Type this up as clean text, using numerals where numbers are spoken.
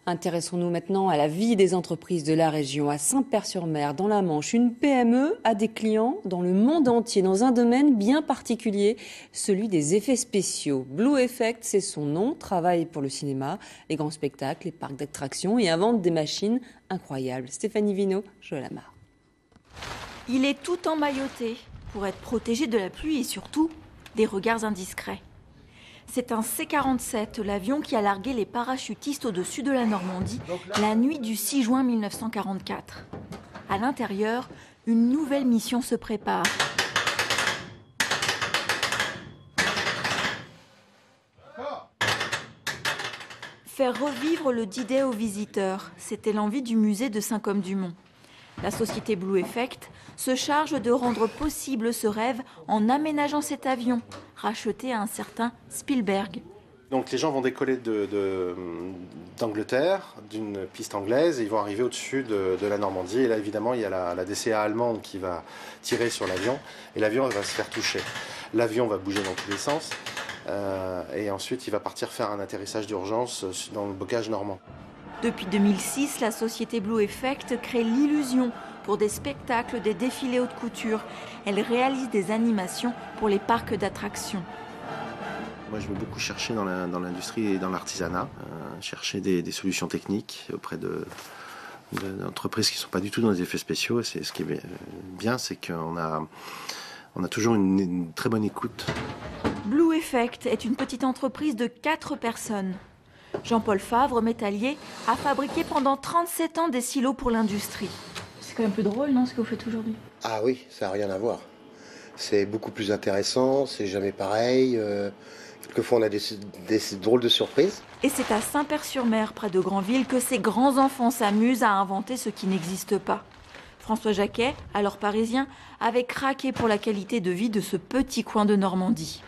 Intéressons-nous maintenant à la vie des entreprises de la région. À Saint-Père-sur-Mer, dans la Manche, une PME a des clients dans le monde entier, dans un domaine bien particulier, celui des effets spéciaux. Blue Effect, c'est son nom, travaille pour le cinéma, les grands spectacles, les parcs d'attractions et invente des machines incroyables. Stéphanie Vino, Joël Amar. Il est tout emmailloté pour être protégé de la pluie et surtout des regards indiscrets. C'est un C-47, l'avion qui a largué les parachutistes au-dessus de la Normandie la nuit du 6 juin 1944. À l'intérieur, une nouvelle mission se prépare. Faire revivre le D-Day aux visiteurs, c'était l'envie du musée de Saint-Côme-du-Mont. La société Blue Effect se charge de rendre possible ce rêve en aménageant cet avion, racheté à un certain Spielberg. Donc les gens vont décoller d'Angleterre, d'une piste anglaise, et ils vont arriver au-dessus de la Normandie. Et là, évidemment, il y a la DCA allemande qui va tirer sur l'avion, et l'avion va se faire toucher. L'avion va bouger dans tous les sens, et ensuite il va partir faire un atterrissage d'urgence dans le bocage normand. Depuis 2006, la société Blue Effect crée l'illusion pour des spectacles, des défilés haute couture. Elle réalise des animations pour les parcs d'attractions. Moi, je veux beaucoup chercher dans l'industrie et dans l'artisanat, chercher des solutions techniques auprès d'entreprises qui ne sont pas du tout dans les effets spéciaux. Et ce qui est bien, c'est qu'on a toujours une très bonne écoute. Blue Effect est une petite entreprise de 4 personnes. Jean-Paul Favre, métallier, a fabriqué pendant 37 ans des silos pour l'industrie. C'est quand même plus drôle, non, ce que vous faites aujourd'hui? Ah oui, ça n'a rien à voir. C'est beaucoup plus intéressant, c'est jamais pareil. Quelquefois, on a des drôles de surprises. Et c'est à Saint-Père-sur-Mer, près de Granville, que ces grands enfants s'amusent à inventer ce qui n'existe pas. François Jacquet, alors parisien, avait craqué pour la qualité de vie de ce petit coin de Normandie.